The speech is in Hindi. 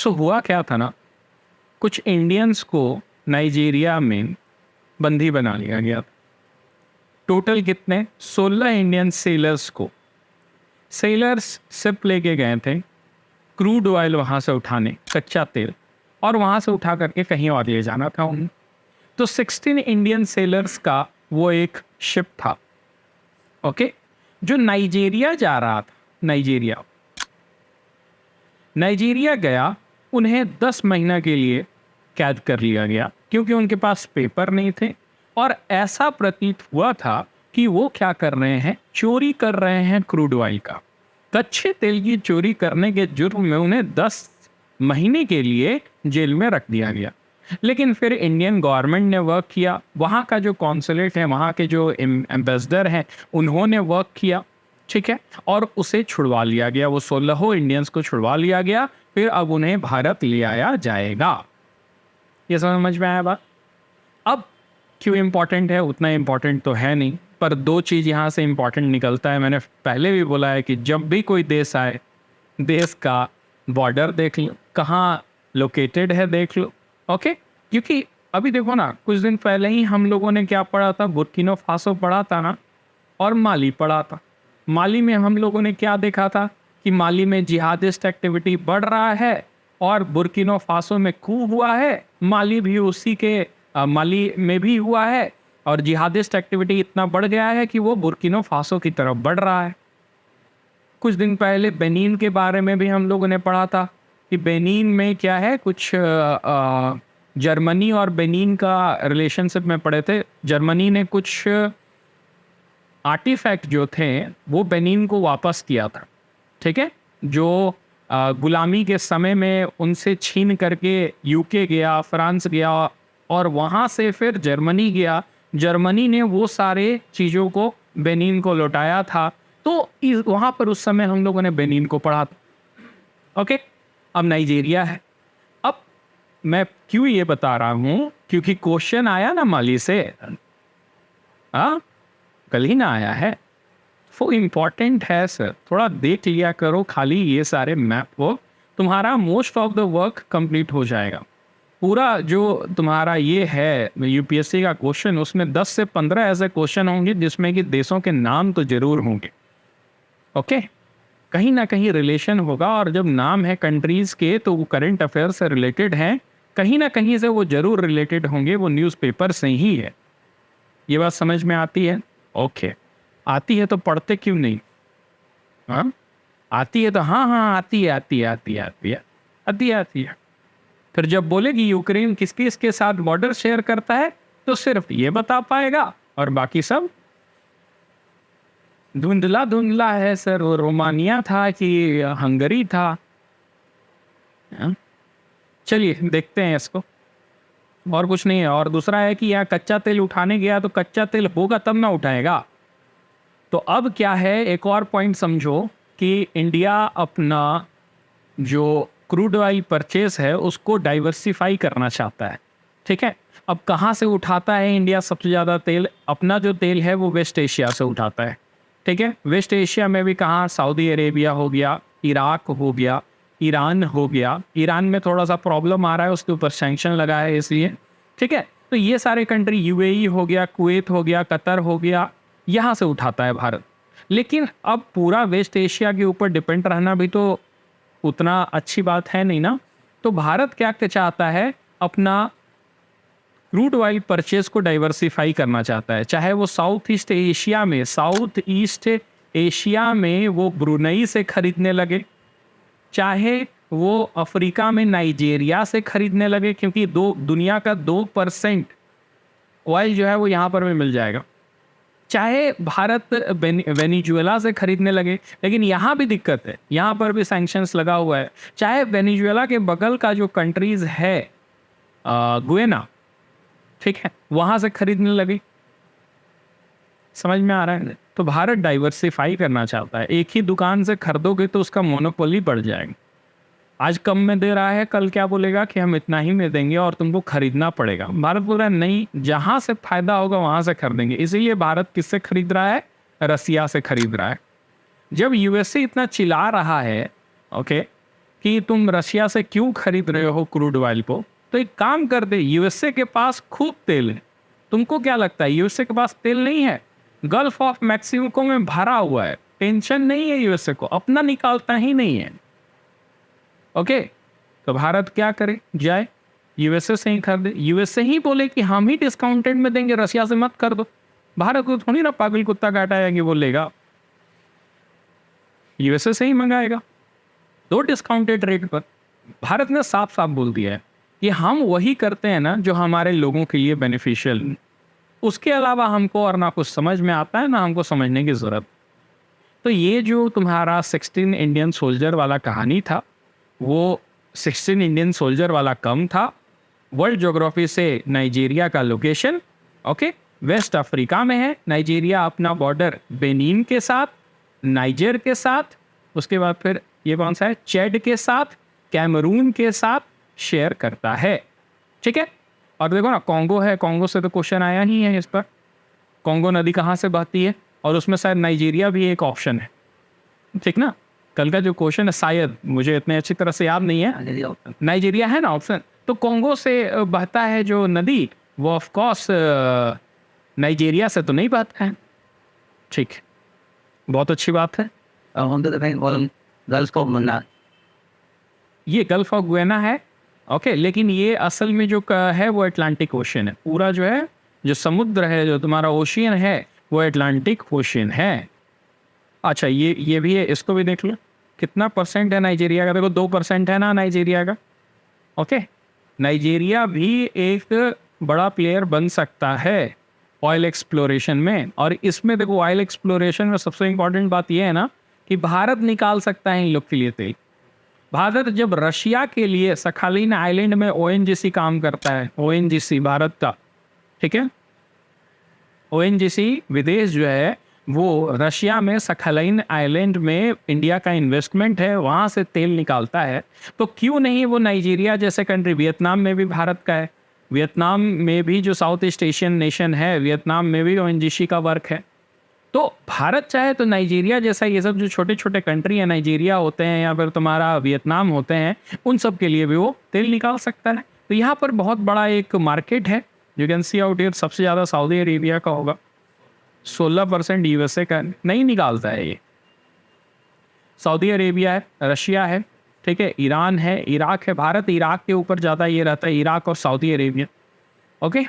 सो हुआ क्या था ना, कुछ इंडियंस को नाइजीरिया में बंदी बना लिया गया। टोटल कितने? 16 इंडियन सेलर्स को, सेलर्स शिप लेके गए थे क्रूड ऑयल वहाँ से उठाने, कच्चा तेल, और वहाँ से उठा करके कहीं और ले जाना था उन्हें। तो 16 इंडियन सेलर्स का वो एक शिप था, ओके, जो नाइजीरिया जा रहा था। नाइजीरिया गया, उन्हें 10 महीना के लिए कैद कर लिया गया क्योंकि उनके पास पेपर नहीं थे, और ऐसा प्रतीत हुआ था कि वो क्या कर रहे हैं, चोरी कर रहे हैं क्रूड ऑयल का। कच्चे तेल की चोरी करने के जुर्म में उन्हें 10 महीने के लिए जेल में रख दिया गया। लेकिन फिर इंडियन गवर्नमेंट ने वर्क किया, वहाँ का जो कॉन्सुलेट है, वहाँ के जो एम्बेसडर हैं, उन्होंने वर्क किया, ठीक है, और उसे छुड़वा लिया गया। वो 16 इंडियंस को छुड़वा लिया गया। फिर अब उन्हें भारत ले आया जाएगा। ये समझ में आया बात? अब क्यों इम्पोर्टेंट है? उतना इम्पोर्टेंट तो है नहीं, पर दो चीज़ यहाँ से इम्पोर्टेंट निकलता है। मैंने पहले भी बोला है कि जब भी कोई देश आए, देश का बॉर्डर देख लो, कहाँ लोकेटेड है देख लो, ओके। क्योंकि अभी देखो ना, कुछ दिन पहले ही हम लोगों ने क्या पढ़ा था, बुर्किना फासो पढ़ा था ना, और माली पढ़ा था। माली में हम लोगों ने क्या देखा था कि माली में जिहादिस्ट एक्टिविटी बढ़ रहा है, और बुर्किना फासो में कू हुआ है, माली भी उसी के माली में भी हुआ है, और जिहादिस्ट एक्टिविटी इतना बढ़ गया है कि वो बुर्किना फासो की तरफ बढ़ रहा है। कुछ दिन पहले बेनीन के बारे में भी हम लोगों ने पढ़ा था कि बेनीन में क्या है, कुछ जर्मनी और बेनीन का रिलेशनशिप में पढ़े थे। जर्मनी ने कुछ आर्टिफैक्ट जो थे वो बेनीन को वापस किया था, ठीक है, जो गुलामी के समय में उनसे छीन करके यूके गया, फ्रांस गया, और वहाँ से फिर जर्मनी गया। जर्मनी ने वो सारे चीज़ों को बेनीन को लौटाया था। तो वहाँ पर उस समय हम लोगों ने बेनीन को पढ़ा था, ओके। अब नाइजीरिया है। अब मैं क्यों ये बता रहा हूँ, क्योंकि क्वेश्चन आया ना माली से, हाँ, कल ही ना आया है। वो इम्पॉर्टेंट है सर, थोड़ा देख लिया करो खाली ये सारे मैप को, तुम्हारा most of the work complete हो जाएगा। पूरा जो तुम्हारा ये है यूपीएससी का क्वेश्चन, उसमें 10 से 15 ऐसे क्वेश्चन होंगे जिसमें कि देशों के नाम तो जरूर होंगे, ओके, कहीं ना कहीं रिलेशन होगा, और जब नाम है कंट्रीज के तो वो करंट अफेयर से रिलेटेड हैं, कहीं ना कहीं से वो जरूर रिलेटेड होंगे, वो न्यूज़पेपर से ही है। ये बात समझ में आती है? ओके, आती है तो पढ़ते क्यों नहीं? हाँ, आती है तो हाँ हाँ आती है। फिर जब बोले कि यूक्रेन किस किस के साथ बॉर्डर शेयर करता है, तो सिर्फ ये बता पाएगा, और बाकी सब धुंधला धुंधला है सर। वो रोमानिया था कि हंगरी था? हाँ? चलिए देखते हैं इसको, और कुछ नहीं है। और दूसरा है कि यहाँ कच्चा तेल उठाने गया तो कच्चा तेल होगा तब ना उठाएगा। तो अब क्या है, एक और पॉइंट समझो कि इंडिया अपना जो क्रूड ऑयल परचेस है उसको डाइवर्सिफाई करना चाहता है, ठीक है। अब कहाँ से उठाता है इंडिया सबसे ज़्यादा तेल? अपना जो तेल है वो वेस्ट एशिया से उठाता है, ठीक है। वेस्ट एशिया में भी कहाँ, सऊदी अरेबिया हो गया, इराक हो गया, ईरान हो गया। ईरान में थोड़ा सा प्रॉब्लम आ रहा है, उसके ऊपर सैंक्शन लगा है इसलिए, ठीक है। तो ये सारे कंट्री, यूएई हो गया, कुवैत हो गया, कतर हो गया, यहाँ से उठाता है भारत। लेकिन अब पूरा वेस्ट एशिया के ऊपर डिपेंड रहना भी तो उतना अच्छी बात है नहीं ना। तो भारत क्या चाहता है, अपना क्रूड ऑयल परचेज को डाइवर्सिफाई करना चाहता है। चाहे वो साउथ ईस्ट एशिया में वो ब्रुनई से खरीदने लगे, चाहे वो अफ्रीका में नाइजीरिया से खरीदने लगे, क्योंकि दुनिया का 2% ऑयल जो है वो यहाँ पर भी मिल जाएगा। चाहे भारत वेनेजुएला से खरीदने लगे, लेकिन यहाँ भी दिक्कत है, यहाँ पर भी सैंक्शंस लगा हुआ है। चाहे वेनेजुएला के बगल का जो कंट्रीज है गुएना, ठीक है, वहाँ से खरीदने लगे। समझ में आ रहा है? तो भारत डाइवर्सिफाई करना चाहता है। एक ही दुकान से खरीदोगे तो उसका मोनोपोली बढ़ जाएगा। आज कम में दे रहा है, कल क्या बोलेगा कि हम इतना ही में देंगे और तुमको खरीदना पड़ेगा। भारत बोल रहा है नहीं, जहाँ से फायदा होगा वहाँ से खरीदेंगे। इसीलिए भारत किससे खरीद रहा है? रसिया से खरीद रहा है। जब यूएसए इतना चिल्ला रहा है, ओके, कि तुम रशिया से क्यों खरीद रहे हो क्रूड ऑयल को, तो एक काम कर दे, यूएसए के पास खूब तेल है। तुमको क्या लगता है यूएसए के पास तेल नहीं है? गल्फ ऑफ मैक्सिको में भरा हुआ है, टेंशन नहीं है यूएसए को, अपना निकालता ही नहीं है। ओके, तो भारत क्या करे, जाए यूएसए से ही खरीदे, यूएसए ही बोले कि हम ही डिस्काउंटेड में देंगे, रशिया से मत कर दो। भारत को थोड़ी ना पागल कुत्ता काटा है कि वो लेगा, यूएसए से ही मंगाएगा दो डिस्काउंटेड रेट पर। भारत ने साफ साफ बोल दिया है कि हम वही करते हैं ना जो हमारे लोगों के लिए बेनिफिशियल, उसके अलावा हमको और ना कुछ समझ में आता है ना हमको समझने की ज़रूरत। तो ये जो तुम्हारा 16 इंडियन सोल्जर वाला कहानी था, वो 16 इंडियन सोल्जर वाला कम था। वर्ल्ड ज्योग्राफी से नाइजीरिया का लोकेशन, ओके, वेस्ट अफ्रीका में है। नाइजीरिया अपना बॉर्डर बेनिन के साथ, नाइजर के साथ, उसके बाद फिर ये कौन सा है, चैड के साथ, कैमरून के साथ शेयर करता है। ठीक है, और देखो ना कॉन्गो है, कॉन्गो से तो क्वेश्चन आया ही है इस पर, कॉन्गो नदी कहाँ से बहती है, और उसमें शायद नाइजीरिया भी एक ऑप्शन है। ठीक ना, कल का जो क्वेश्चन है शायद मुझे इतने अच्छी तरह से याद नहीं है, नाइजीरिया है ना ऑप्शन। तो कॉन्गो से बहता है जो नदी, वो ऑफ कोर्स नाइजीरिया से तो नहीं बहता है। ठीक, बहुत अच्छी बात है। ये गल्फ ऑफ गुयाना है, ओके, लेकिन ये असल में जो है वो अटलांटिक ओशन है। पूरा जो है, जो समुद्र है, जो तुम्हारा ओशियन है, वो अटलांटिक ओशियन है। अच्छा, ये भी है, इसको भी देख लो कितना परसेंट है नाइजीरिया का। देखो 2% है ना नाइजीरिया का। ओके, नाइजीरिया भी एक बड़ा प्लेयर बन सकता है ऑयल एक्सप्लोरेशन में। और इसमें देखो ऑयल एक्सप्लोरेशन में सबसे इंपॉर्टेंट बात यह है ना कि भारत निकाल सकता है इन लोग के लिए तेल। भारत जब रशिया के लिए सखालिन आइलैंड में ओएनजीसी काम करता है, ओएनजीसी भारत का, ठीक है, ओएनजीसी विदेश जो है वो रशिया में सखालिन आइलैंड में इंडिया का इन्वेस्टमेंट है, वहाँ से तेल निकालता है। तो क्यों नहीं वो नाइजीरिया जैसे कंट्री, वियतनाम में भी भारत का है, वियतनाम में भी जो साउथ ईस्ट एशियन नेशन है, वियतनाम में भी ओएनजीसी का वर्क है। तो भारत चाहे तो नाइजीरिया जैसा, ये सब जो छोटे छोटे कंट्री है, नाइजीरिया होते हैं या फिर तुम्हारा वियतनाम होते हैं, उन सब के लिए भी वो तेल निकाल सकता है। तो यहाँ पर बहुत बड़ा एक मार्केट है, you can see out here. सबसे ज़्यादा सऊदी अरेबिया का होगा, 16% यूएसए का नहीं निकालता है ये। सऊदी अरेबिया है, रशिया है, ठीक है, ईरान है, इराक है। भारत इराक के ऊपर ज़्यादा ये रहता है, इराक और सऊदी अरेबिया। ओके।